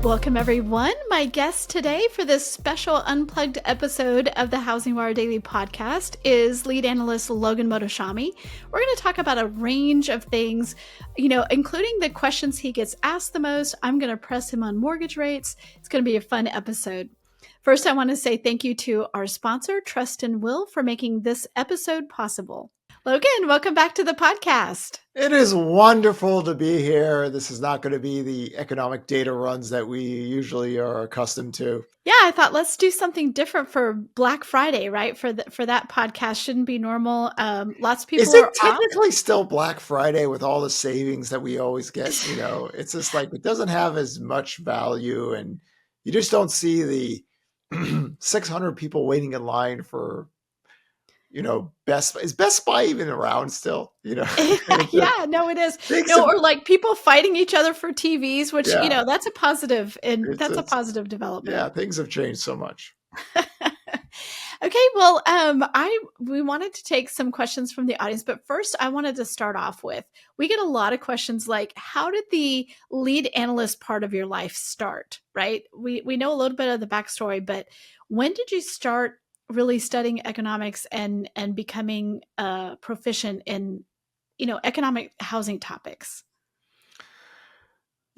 Welcome, everyone. My guest today for this special Unplugged episode of the HousingWire Daily Podcast is lead analyst Logan Mohtashami. We're going to talk about a range of things, including the questions he gets asked the most. I'm going to press him on mortgage rates. It's going to be a fun episode. First, I want to say thank you to our sponsor, Trust and Will, for making this episode possible. Logan, welcome back to the podcast. It is wonderful to be here. This is not going to be the economic data runs that we usually are accustomed to. Yeah, I thought let's do something different for Black Friday, right? For that podcast shouldn't be normal. Lots of people Is it are technically still Black Friday with all the savings that we always get? It's just like it doesn't have as much value, and you just don't see the 600 people waiting in line for. Is Best Buy even around still? Yeah, no, it is. Or like people fighting each other for TVs, which, that's a positive a positive development. Yeah, things have changed so much. Okay, well, we wanted to take some questions from the audience, but first I wanted to start off with, we get a lot of questions like, how did the lead analyst part of your life start, right? We know a little bit of the backstory, but when did you start really studying economics and becoming proficient in, economic housing topics?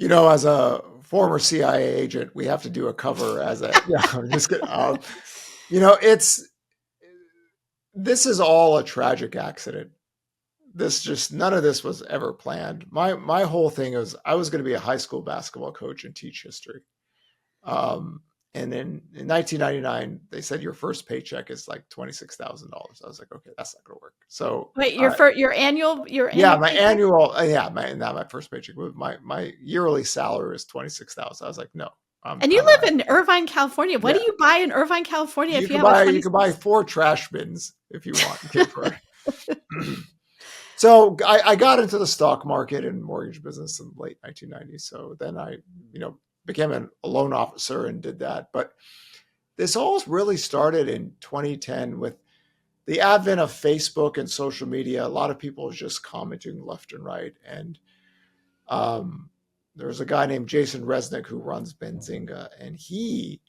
As a former CIA agent, we have to do a cover as a, I'm just kidding. This is all a tragic accident. None of this was ever planned. My whole thing is I was going to be a high school basketball coach and teach history. And then in 1999, they said your first paycheck is like $26,000. I was like, okay, that's not going to work. So wait, your annual my annual, not my first paycheck. My yearly salary is $26,000. I was like, no. And you live in Irvine, California. What do you buy in Irvine, California? You can buy 4 trash bins if you want. So I got into the stock market and mortgage business in the late 1990s. So then I, became a loan officer and did that. But this all really started in 2010 with the advent of Facebook and social media. A lot of people just commenting left and right. And there's a guy named Jason Resnick who runs Benzinga, and he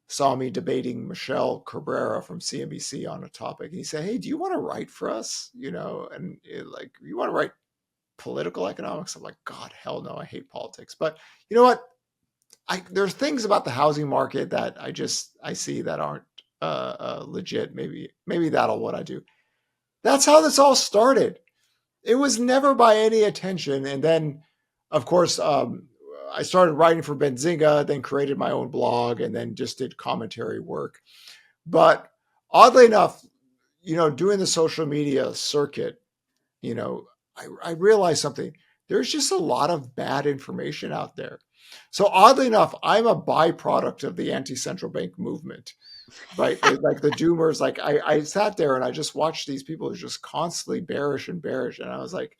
saw me debating Michelle Cabrera from CNBC on a topic. And he said, hey, do you want to write for us? You want to write political economics? I'm like, God, hell no, I hate politics. But you know what? There's things about the housing market that I see that aren't legit. Maybe that'll what I do. That's how this all started. It was never by any attention. And then, of course, I started writing for Benzinga, then created my own blog, and then just did commentary work. But oddly enough, doing the social media circuit, I realized something. There's just a lot of bad information out there. So oddly enough, I'm a byproduct of the anti-central bank movement, right? Like the doomers, like I sat there and I just watched these people who are just constantly bearish. And I was like,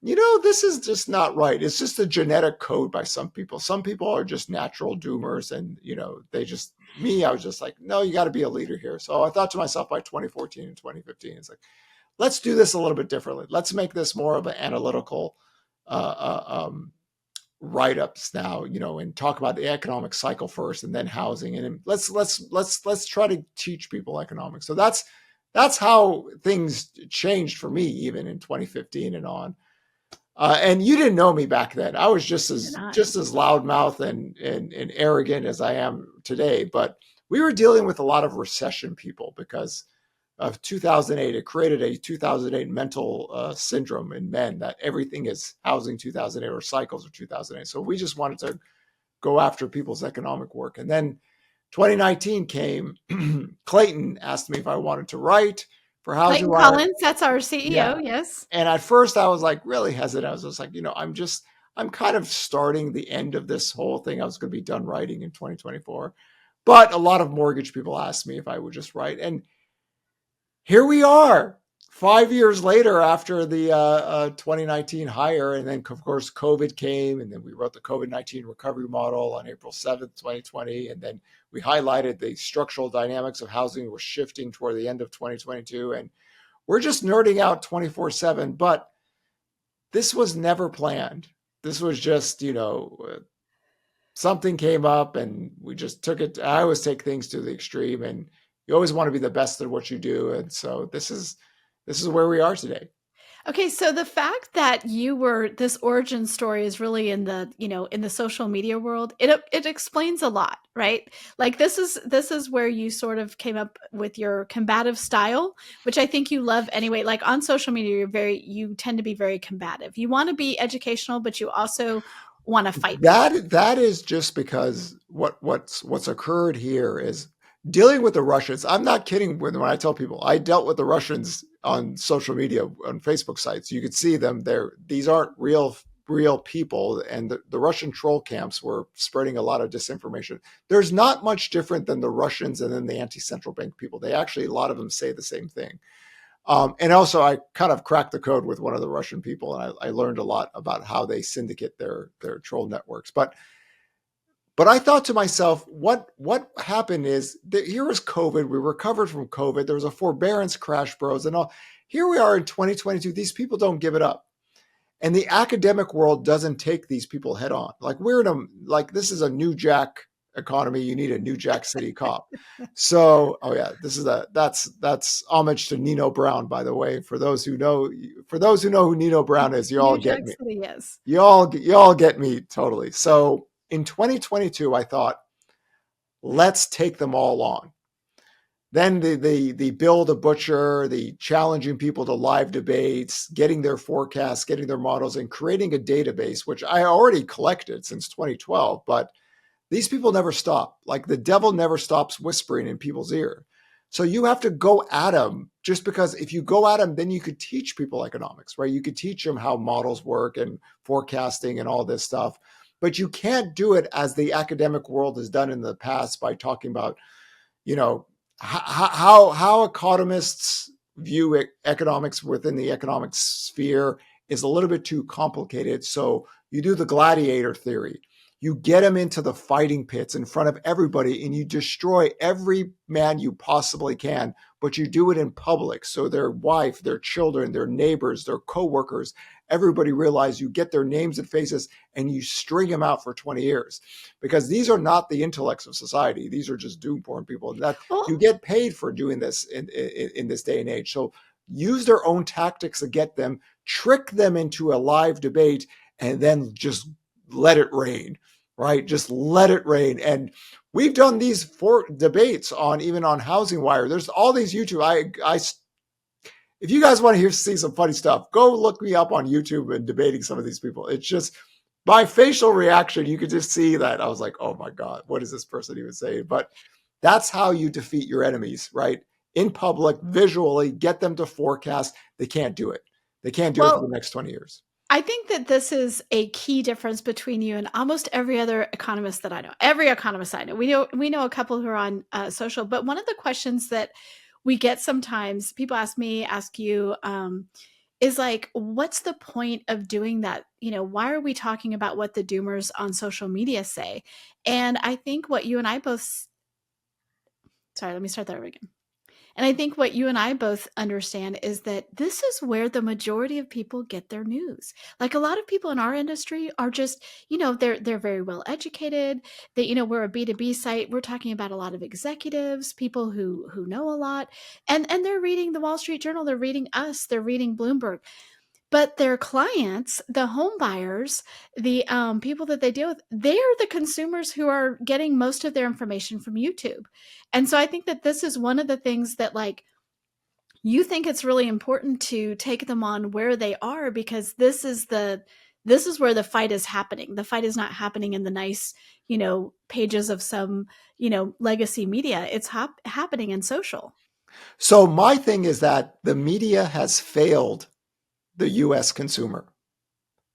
this is just not right. It's just a genetic code by some people. Some people are just natural doomers and, I was just like, no, you got to be a leader here. So I thought to myself by 2014 and 2015, it's like, let's do this a little bit differently. Let's make this more of an analytical write-ups now, and talk about the economic cycle first and then housing. And let's try to teach people economics. So that's how things changed for me, even in 2015 and on. And you didn't know me back then. I was just as loudmouth and arrogant as I am today. But we were dealing with a lot of recession people because of 2008. It created a 2008 mental syndrome in men that everything is housing 2008 or cycles of 2008. So we just wanted to go after people's economic work. And then 2019 came. Clayton asked me if I wanted to write for HousingWire. Clayton Collins, that's our CEO, yeah. Yes. And at first I was like really hesitant. I was just like, I'm kind of starting the end of this whole thing. I was going to be done writing in 2024. But a lot of mortgage people asked me if I would just write. And here we are 5 years later after the 2019 hire. And then, of course, COVID came. And then we wrote the COVID-19 recovery model on April 7th, 2020. And then we highlighted the structural dynamics of housing were shifting toward the end of 2022. And we're just nerding out 24/7. But this was never planned. This was just, something came up and we just took it. I always take things to the extreme, and you always want to be the best at what you do. And so this is where we are today. Okay, so the fact that this origin story is really in the, in the social media world, it explains a lot, right? Like this is where you sort of came up with your combative style, which I think you love anyway. Like on social media, you tend to be very combative. You want to be educational, but you also want to fight people. That is just because what's occurred here is dealing with the Russians. I'm not kidding when I tell people I dealt with the Russians on social media on Facebook sites. You could see them there. These aren't real people, and the Russian troll camps were spreading a lot of disinformation. There's not much different than the Russians and then the anti-central bank people. They actually, a lot of them say the same thing. And also, I kind of cracked the code with one of the Russian people, and I learned a lot about how they syndicate their troll networks. But I thought to myself, what happened is that here was COVID. We recovered from COVID. There was a forbearance crash, bros, and all. Here we are in 2022. These people don't give it up, and the academic world doesn't take these people head on. Like this is a new Jack economy. You need a new Jack City cop. So, oh yeah, that's homage to Nino Brown, by the way. For those who know who Nino Brown is, you all New get Jack me. City, yes. You all get me totally. So in 2022, I thought, let's take them all on. Then the Bill the Butcher, the challenging people to live debates, getting their forecasts, getting their models, and creating a database, which I already collected since 2012. But these people never stop. Like the devil never stops whispering in people's ear. So you have to go at them, just because if you go at them, then you could teach people economics, right? You could teach them how models work and forecasting and all this stuff. But you can't do it as the academic world has done in the past by talking about, you know, how economists view economics within the economic sphere is a little bit too complicated. So you do the gladiator theory. You get them into the fighting pits in front of everybody and you destroy every man you possibly can, but you do it in public. So their wife, their children, their neighbors, their coworkers, everybody realize you get their names and faces and you string them out for 20 years, because these are not the intellects of society. These are just doom porn people. And that you Well, get paid for doing this in this day and age. So use their own tactics to get them, trick them into a live debate, and then just let it rain, right? Just let it rain. And we've done these 4 debates even on HousingWire. There's all these YouTube. If you guys want to see some funny stuff, go look me up on YouTube and debating some of these people. It's just my facial reaction. You could just see that I was like, oh my God, what is this person even saying? But that's how you defeat your enemies, right? In public, visually, get them to forecast. They can't do it. They can't do it for the well, next 20 years. I think that this is a key difference between you and almost every other economist that I know. Every economist I know, we know a couple who are on social. But one of the questions that we get sometimes, people ask me, ask you, is like, what's the point of doing that? Why are we talking about what the doomers on social media say? And I think what you and I both, sorry, let me start that over again. And I think what you and I both understand is that this is where the majority of people get their news. Like a lot of people in our industry are just, they're very well educated. That we're a B2B site. We're talking about a lot of executives, people who know a lot, and they're reading the Wall Street Journal. They're reading us. They're reading Bloomberg. But their clients, the home buyers, the people that they deal with, they're the consumers who are getting most of their information from YouTube. And so I think that this is one of the things that, like, you think it's really important to take them on where they are, because this is where the fight is happening. The fight is not happening in the nice, pages of some, legacy media. It's happening in social. So my thing is that the media has failed the US consumer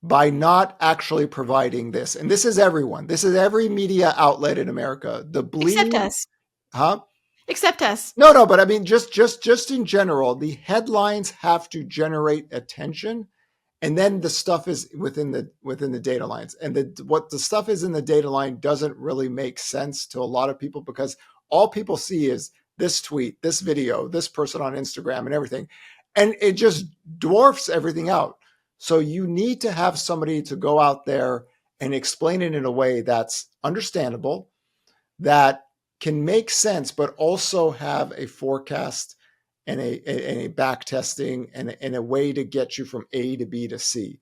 by not actually providing this. And this is everyone. This is every media outlet in America. The Except bleeding, us. huh? Except us. No, but I mean, just in general, the headlines have to generate attention, and then the stuff is within the data lines. And what the stuff is in the data line doesn't really make sense to a lot of people, because all people see is this tweet, this video, this person on Instagram, and everything, and it just dwarfs everything out. So you need to have somebody to go out there and explain it in a way that's understandable, that can make sense, but also have a forecast and a back testing and a way to get you from A to B to C.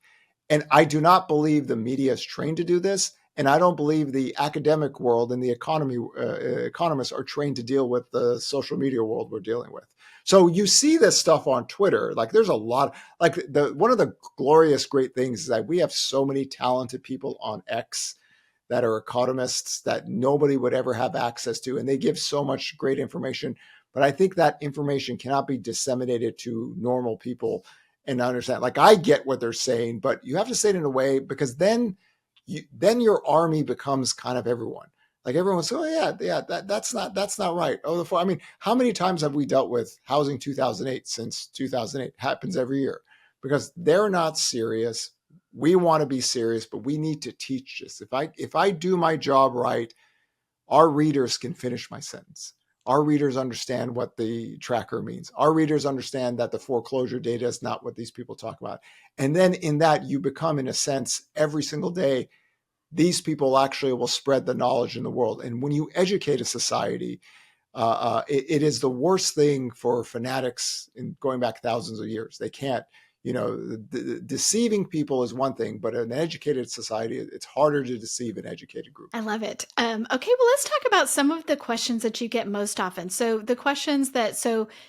And I do not believe the media is trained to do this. And I don't believe the academic world and the economists are trained to deal with the social media world we're dealing with. So you see this stuff on Twitter. Like there's a lot, like one of the glorious great things is that we have so many talented people on X that are economists that nobody would ever have access to. And they give so much great information. But I think that information cannot be disseminated to normal people and understand. Like I get what they're saying, but you have to say it in a way, because then your army becomes kind of everyone. Like everyone's, oh yeah, that's not right. Oh, I mean, how many times have we dealt with Housing 2008 since 2008? Happens every year because they're not serious. We want to be serious, but we need to teach this. If I do my job right, our readers can finish my sentence. Our readers understand what the tracker means. Our readers understand that the foreclosure data is not what these people talk about. And then in that, you become, in a sense, every single day, these people actually will spread the knowledge in the world. And when you educate a society, it is the worst thing for fanatics in going back thousands of years. They can't, deceiving people is one thing, but in an educated society, it's harder to deceive an educated group. I love it. Okay, well, let's talk about some of the questions that you get most often. So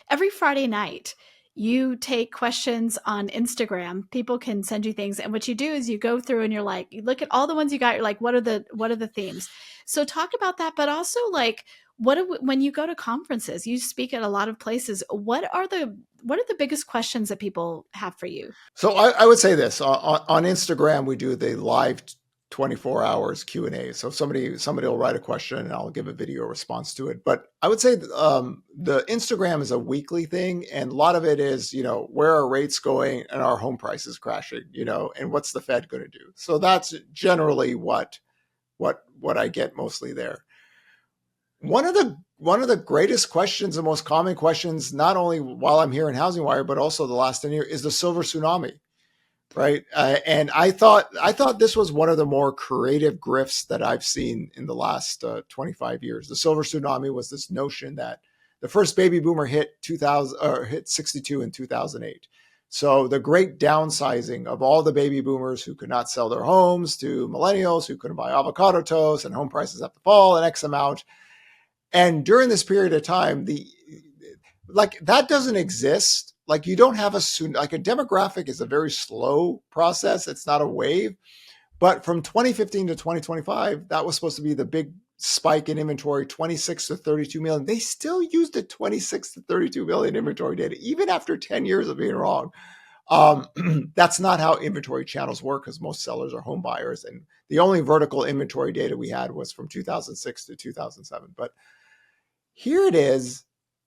every Friday night, you take questions on Instagram. People can send you things, and what you do is you go through and you look at all the ones you got. You're like, what are the themes? So talk about that, but also like when you go to conferences, you speak at a lot of places. What are the biggest questions that people have for you? So I would say this on Instagram, we do the live 24 hours Q&A. So somebody will write a question and I'll give a video response to it. But I would say the Instagram is a weekly thing. And a lot of it is, where are rates going and are home prices crashing, and what's the Fed going to do? So that's generally what I get mostly there. One of the greatest questions, the most common questions, not only while I'm here in HousingWire, but also the last 10 years, is the silver tsunami, right? And I thought this was one of the more creative grifts that I've seen in the last 25 years. The silver tsunami was this notion that the first baby boomer hit 62 in 2008. So the great downsizing of all the baby boomers who could not sell their homes to millennials who couldn't buy avocado toast, and home prices have to fall an X amount. And during this period of time, that doesn't exist. Like you don't have a demographic is a very slow process. It's not a wave. But from 2015 to 2025, that was supposed to be the big spike in inventory, 26 to 32 million. They still used the 26 to 32 million inventory data, even after 10 years of being wrong. That's not how inventory channels work, because most sellers are home buyers. And the only vertical inventory data we had was from 2006 to 2007. But here it is.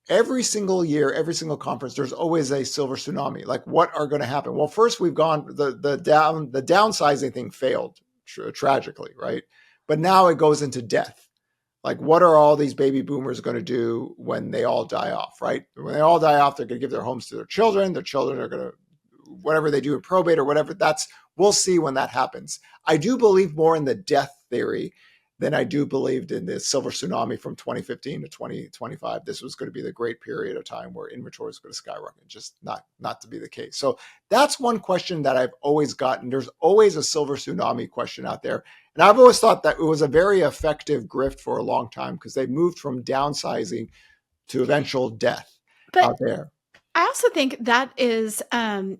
Every single year, every single conference, there's always a silver tsunami. Like, what are going to happen? Well, first we've gone the downsizing thing failed tragically, right? But now it goes into death. Like, what are all these baby boomers going to do when they all die off, right? When they all die off, they're going to give their homes to their children. Their children are going to, whatever they do in probate or whatever. We'll see when that happens. I do believe more in the death theory than I do believed in the silver tsunami from 2015 to 2025. This was going to be the great period of time where inventory is going to skyrocket. Just not to be the case. So that's one question that I've always gotten. There's always a silver tsunami question out there. And I've always thought that it was a very effective grift for a long time, because they moved from downsizing to eventual death out there. I also think that is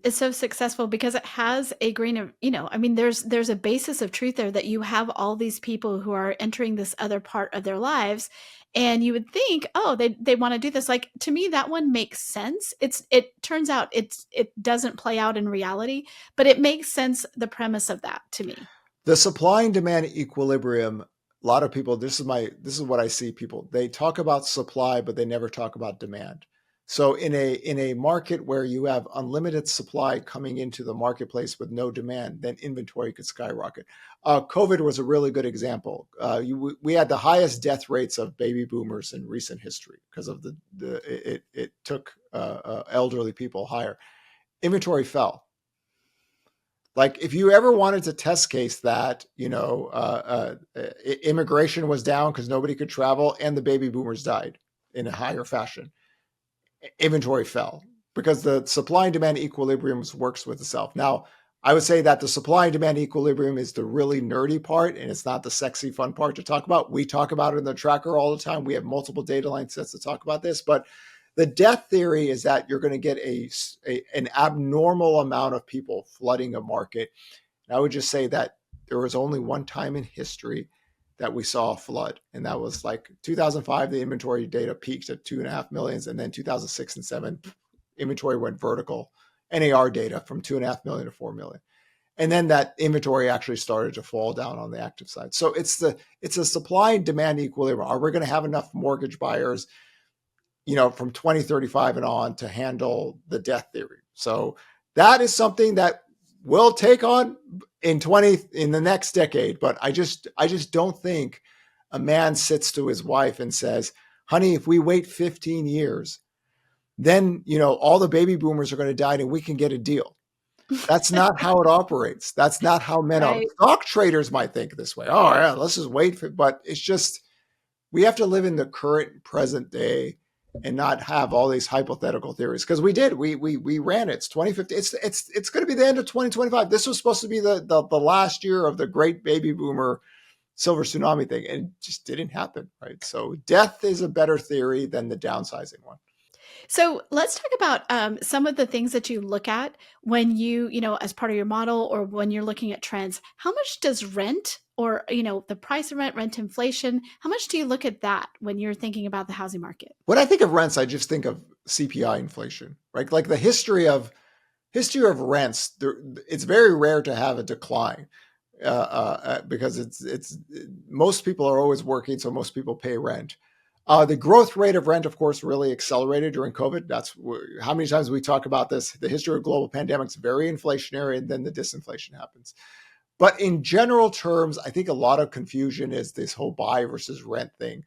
so successful because it has a grain of, there's a basis of truth there, that you have all these people who are entering this other part of their lives, and you would think, oh, they want to do this. Like, to me, that one makes sense. It turns out it doesn't play out in reality, but it makes sense, the premise of that, to me. The supply and demand equilibrium. A lot of people, this is what I see people. They talk about supply, but they never talk about demand. So in a market where you have unlimited supply coming into the marketplace with no demand, then inventory could skyrocket. COVID was a really good example. We had the highest death rates of baby boomers in recent history because of it took elderly people higher. Inventory fell. Like if you ever wanted to test case that, immigration was down because nobody could travel and the baby boomers died in a higher fashion, inventory fell because the supply and demand equilibrium works with itself. Now, I would say that the supply and demand equilibrium is the really nerdy part, and it's not the sexy, fun part to talk about. We talk about it in the tracker all the time. We have multiple data line sets to talk about this, but the death theory is that you're going to get an abnormal amount of people flooding a market. And I would just say that there was only one time in history that we saw a flood, and that was like 2005. The inventory data peaked at 2.5 million, and then 2006 and 7, inventory went vertical. NAR data from 2.5 million to 4 million, and then that inventory actually started to fall down on the active side. So it's a supply and demand equilibrium. Are we going to have enough mortgage buyers, from 2035 and on to handle the death theory? So that is something that we'll take on in the next decade. But I just don't think a man sits to his wife and says, honey, if we wait 15 years, then, all the baby boomers are going to die and we can get a deal. That's not how it operates. That's not how men are. Right. Stock traders might think this way. Oh yeah, let's just wait for it. But it's just, we have to live in the current present day and not have all these hypothetical theories. Because we ran it. It's 2050. It's going to be the end of 2025. This was supposed to be the last year of the great baby boomer silver tsunami thing, and it just didn't happen. Right. So death is a better theory than the downsizing one. So let's talk about some of the things that you look at when as part of your model or when you're looking at trends. How much does rent or, the price of rent inflation, how much do you look at that when you're thinking about the housing market? When I think of rents, I just think of CPI inflation, right? Like the history of rents, it's very rare to have a decline. Because it's most people are always working, so most people pay rent. The growth rate of rent, of course, really accelerated during COVID. That's how many times we talk about this. The history of global pandemics is very inflationary, and then the disinflation happens. But in general terms, I think a lot of confusion is this whole buy versus rent thing.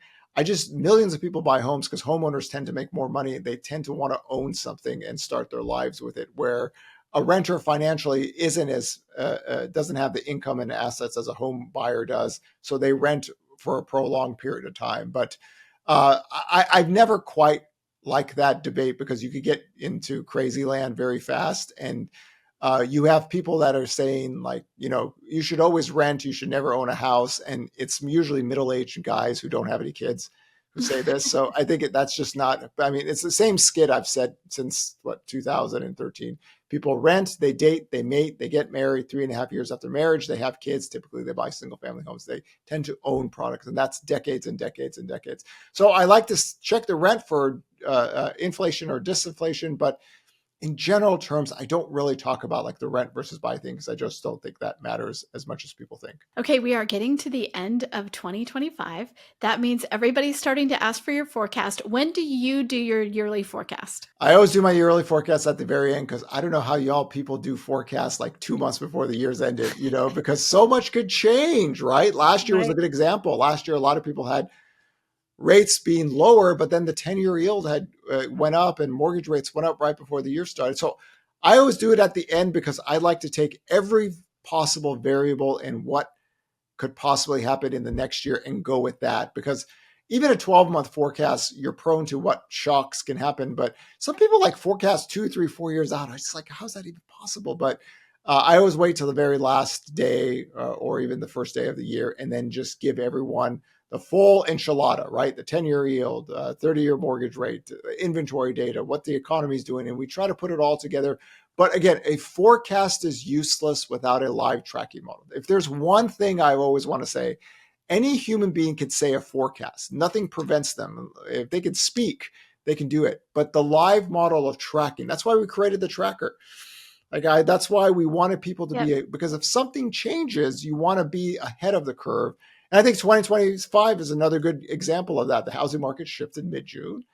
Millions of people buy homes because homeowners tend to make more money. They tend to want to own something and start their lives with it, where a renter financially doesn't have the income and assets as a home buyer does. So they rent for a prolonged period of time. But I've never quite liked that debate because you could get into crazy land very fast. And you have people that are saying like, you should always rent, you should never own a house. And it's usually middle-aged guys who don't have any kids who say this. So I think that's just not, it's the same skit I've said since 2013. People rent, they date, they mate, they get married. 3.5 years after marriage, they have kids. Typically they buy single family homes. They tend to own products, and that's decades and decades and decades. So I like to check the rent for inflation or disinflation, but in general terms, I don't really talk about like the rent versus buy thing because I just don't think that matters as much as people think. Okay, we are getting to the end of 2025. That means everybody's starting to ask for your forecast. When do you do your yearly forecast? I always do my yearly forecast at the very end because I don't know how y'all people do forecasts like 2 months before the year's ended, because so much could change, right? Last year was a good example. Last year, a lot of people had rates being lower, but then the 10-year yield had went up and mortgage rates went up right before the year started. So I always do it at the end because I like to take every possible variable and what could possibly happen in the next year and go with that. Because even a 12-month forecast, you're prone to what shocks can happen. But some people like forecast 2, 3, 4 years out. I just like, how's that even possible? But I always wait till the very last day or even the first day of the year and then just give everyone the full enchilada, right? The 10-year yield, 30-year mortgage rate, inventory data, what the economy is doing. And we try to put it all together. But again, a forecast is useless without a live tracking model. If there's one thing I always want to say, any human being can say a forecast. Nothing prevents them. If they can speak, they can do it. But the live model of tracking, that's why we created the tracker. That's why we wanted people to be, because if something changes, you want to be ahead of the curve. And I think 2025 is another good example of that. The housing market shifted mid-June.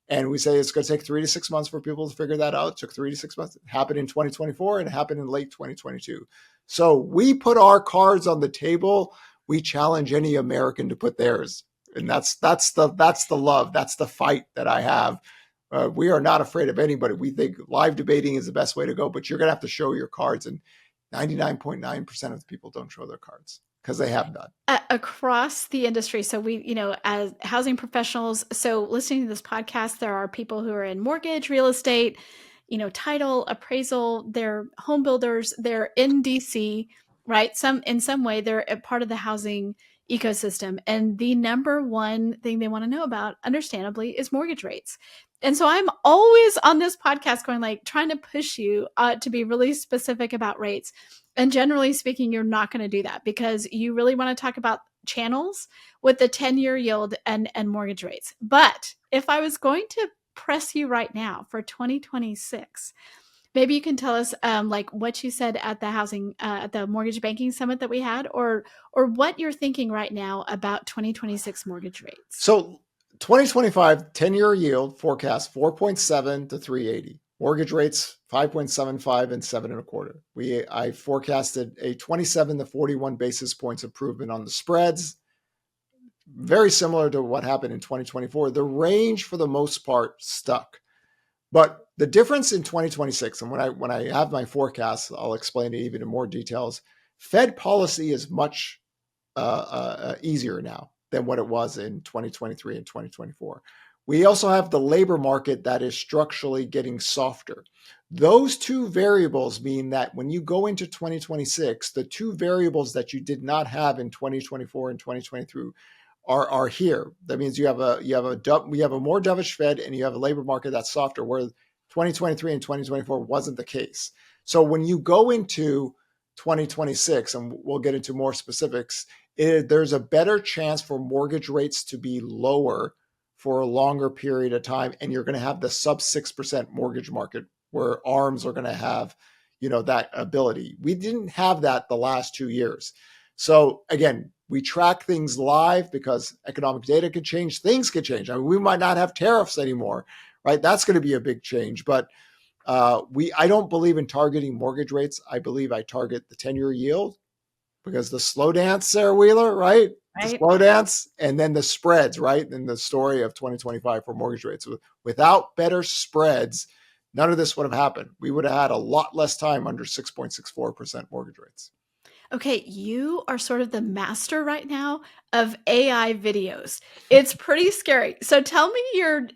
And we say it's going to take 3 to 6 months for people to figure that out. It took 3 to 6 months. It happened in 2024 and it happened in late 2022. So we put our cards on the table. We challenge any American to put theirs. And that's the love. That's the fight that I have. We are not afraid of anybody. We think live debating is the best way to go, but you're going to have to show your cards. And 99.9% of the people don't show their cards because they have none. Across the industry. So we, as housing professionals, so listening to this podcast, there are people who are in mortgage, real estate, title, appraisal, they're home builders, they're in DC, right? In some way, they're a part of the housing ecosystem. And the number one thing they want to know about, understandably, is mortgage rates. And so I'm always on this podcast going like trying to push you to be really specific about rates. And generally speaking, you're not going to do that because you really want to talk about channels with the 10-year yield and mortgage rates. But if I was going to press you right now for 2026, maybe you can tell us like what you said at the at the mortgage banking summit that we had, or what you're thinking right now about 2026 mortgage rates. So 2025 10-year yield forecast 4.7 to 380. Mortgage rates 5.75 and 7.25. I forecasted a 27 to 41 basis points improvement on the spreads, very similar to what happened in 2024. The range for the most part stuck, but the difference in 2026, and when I have my forecast, I'll explain it even in more details. Fed policy is much easier now than what it was in 2023 and 2024. We also have the labor market that is structurally getting softer. Those two variables mean that when you go into 2026, the two variables that you did not have in 2024 and 2023 are here. That means we have a more dovish Fed and you have a labor market that's softer, where 2023 and 2024 wasn't the case. So when you go into 2026, and we'll get into more specifics, there's a better chance for mortgage rates to be lower for a longer period of time, and you're going to have the sub 6% mortgage market where ARMs are going to have, that ability. We didn't have that the last 2 years. So again, we track things live because economic data could change. Things could change. I mean, we might not have tariffs anymore, right? That's going to be a big change. But I don't believe in targeting mortgage rates. I believe I target the 10-year yield because the slow dance, Sarah Wheeler, right? The slow dance, and then the spreads, right? And the story of 2025 for mortgage rates. Without better spreads, none of this would have happened. We would have had a lot less time under 6.64% mortgage rates. Okay, you are sort of the master right now of AI videos. It's pretty scary. So tell me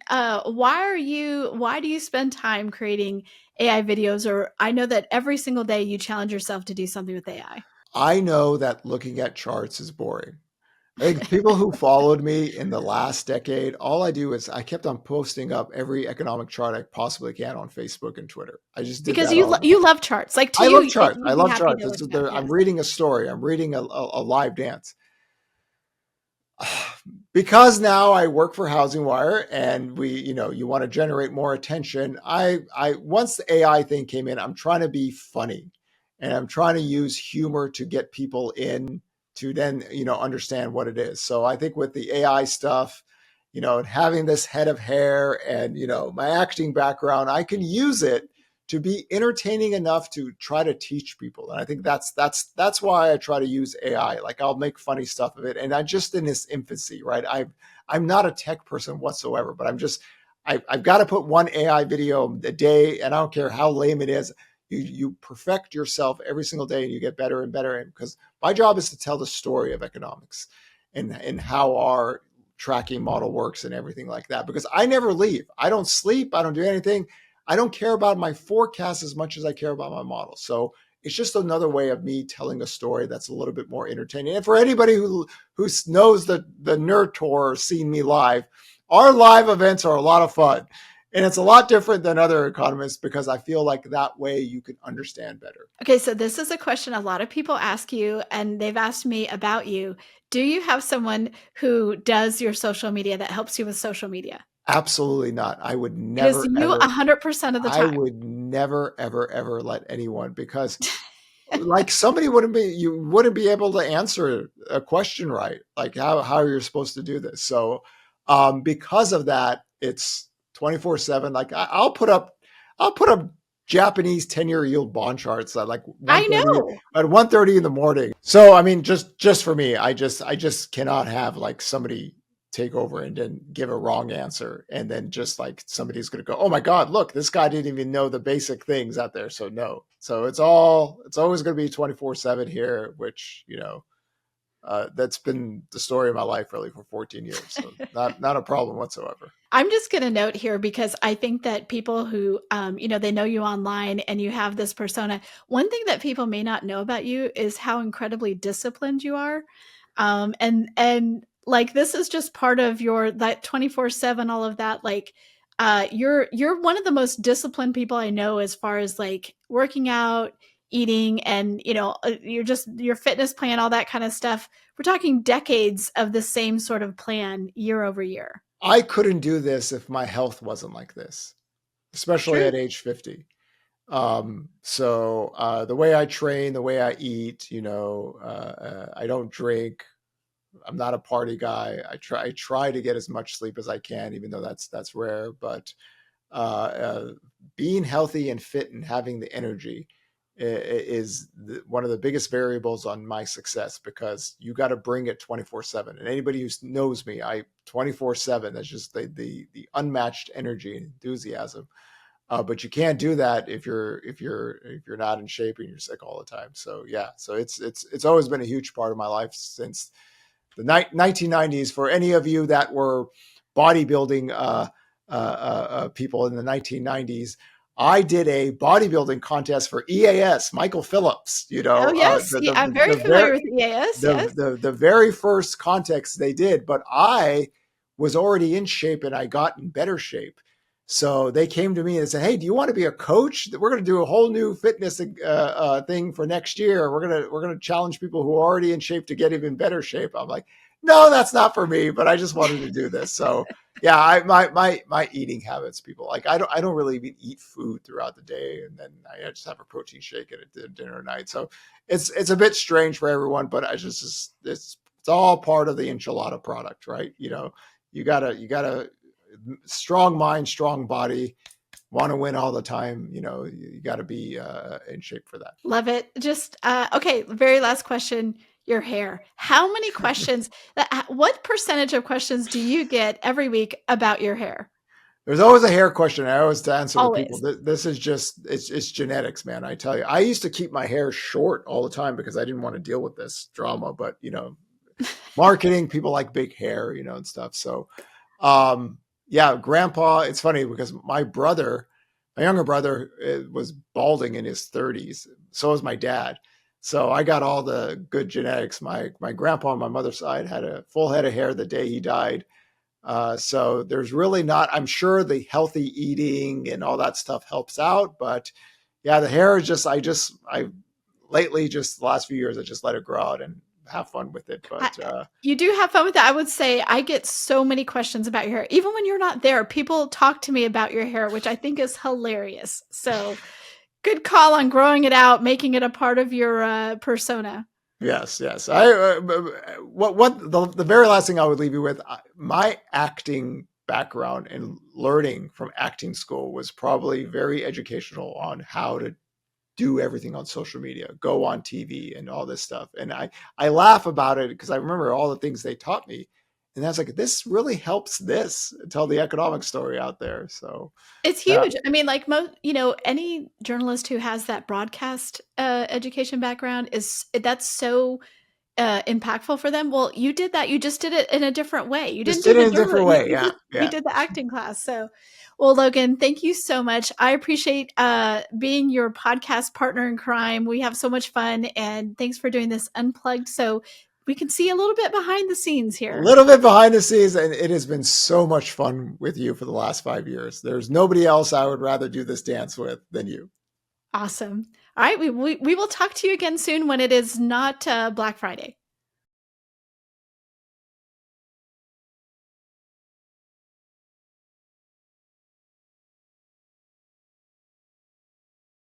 why do you spend time creating AI videos? Or I know that every single day you challenge yourself to do something with AI. I know that looking at charts is boring. I think people who followed me in the last decade, all I do is I kept on posting up every economic chart I possibly can on Facebook and Twitter. I just did because that. You love charts. Like I love charts. I love charts. Yes. I'm reading a story. I'm reading a live dance. Because now I work for HousingWire and you want to generate more attention. I once the AI thing came in, I'm trying to be funny and I'm trying to use humor to get people in to then, understand what it is. So I think with the AI stuff, and having this head of hair and, my acting background, I can use it to be entertaining enough to try to teach people. And I think that's why I try to use AI. Like I'll make funny stuff of it. And I'm just in this infancy, right? I'm not a tech person whatsoever, but I've got to put one AI video a day, and I don't care how lame it is. You perfect yourself every single day and you get better and better. And because my job is to tell the story of economics and how our tracking model works and everything like that. Because I never leave. I don't sleep. I don't do anything. I don't care about my forecast as much as I care about my model. So it's just another way of me telling a story that's a little bit more entertaining. And for anybody who knows the Nerd Tour or seen me live, our live events are a lot of fun. And it's a lot different than other economists because I feel like that way you can understand better. Okay, so this is a question a lot of people ask you, and they've asked me about you. Do you have someone who does your social media that helps you with social media? Absolutely not. I would never. Because you 100% of the time. I would never, ever, ever let anyone, because like somebody wouldn't be able to answer a question right, like how you're supposed to do this. So because of that, it's 24/7. Like I'll put up Japanese 10-year yield bond charts at like I know at 1:30 in the morning. So I mean, just for me, I just cannot have like somebody take over and then give a wrong answer. And then just like somebody's going to go, oh my God, look, this guy didn't even know the basic things out there. So no. So it's always going to be 24/7 here, which, that's been the story of my life really for 14 years. So not a problem whatsoever. I'm just going to note here because I think that people who, they know you online and you have this persona. One thing that people may not know about you is how incredibly disciplined you are. And like, this is just part of that 24/7, all of that. Like, you're one of the most disciplined people I know as far as like working out, eating, and, your fitness plan, all that kind of stuff. We're talking decades of the same sort of plan year over year. I couldn't do this if my health wasn't like this, especially True. at age 50. So the way I train, the way I eat, I don't drink. I'm not a party guy. I try to get as much sleep as I can, even though that's rare. But being healthy and fit and having the energy is one of the biggest variables on my success, because you got to bring it 24/7. And anybody who knows me, I 24/7. That's just the unmatched energy and enthusiasm. But you can't do that if you're not in shape and you're sick all the time. So yeah, so it's always been a huge part of my life since the 1990s. For any of you that were bodybuilding people in the 1990s, I did a bodybuilding contest for EAS, Michael Phillips. Oh, yes. I'm very familiar with EAS. Yes. The very first contest they did, but I was already in shape and I got in better shape. So they came to me and said, "Hey, do you want to be a coach? We're going to do a whole new fitness thing for next year. We're gonna challenge people who are already in shape to get even better shape." I'm like, "No, that's not for me." But I just wanted to do this. So yeah, my eating habits, people, like I don't really even eat food throughout the day, and then I just have a protein shake at dinner night. So it's a bit strange for everyone, but it's all part of the enchilada product, right? You gotta strong mind, strong body, want to win all the time. You got to be in shape for that. Love it. Just, okay. Very last question. Your hair. How many questions, what percentage of questions do you get every week about your hair? There's always a hair question. I always answer to people. Always. This is just, it's genetics, man. I tell you, I used to keep my hair short all the time because I didn't want to deal with this drama, but marketing, people like big hair, and stuff. So, yeah, grandpa, it's funny because my younger brother, was balding in his 30s. So was my dad. So I got all the good genetics. My grandpa on my mother's side had a full head of hair the day he died. So there's really not, I'm sure the healthy eating and all that stuff helps out, but yeah, the hair is just, I lately, just the last few years, I just let it grow out and have fun with it. But you do have fun with that. I would say I get so many questions about your hair. Even when you're not there, people talk to me about your hair, which I think is hilarious. So good call on growing it out, making it a part of your persona. Yes. I what the very last thing I would leave you with, my acting background and learning from acting school was probably very educational on how to do everything on social media, go on TV and all this stuff. And I laugh about it because I remember all the things they taught me. And I was like, this really helps tell the economic story out there. So it's huge. I mean, like any journalist who has that broadcast education background that's so impactful for them. Well, you did that. You just did it in a different way. You didn't just do did it the in a different way. Yeah. You did the acting class. So, well, Logan, thank you so much. I appreciate being your podcast partner in crime. We have so much fun, and thanks for doing this unplugged so we can see a little bit behind the scenes here. A little bit behind the scenes, and it has been so much fun with you for the last 5 years. There's nobody else I would rather do this dance with than you. Awesome. All right, we will talk to you again soon when it is not Black Friday.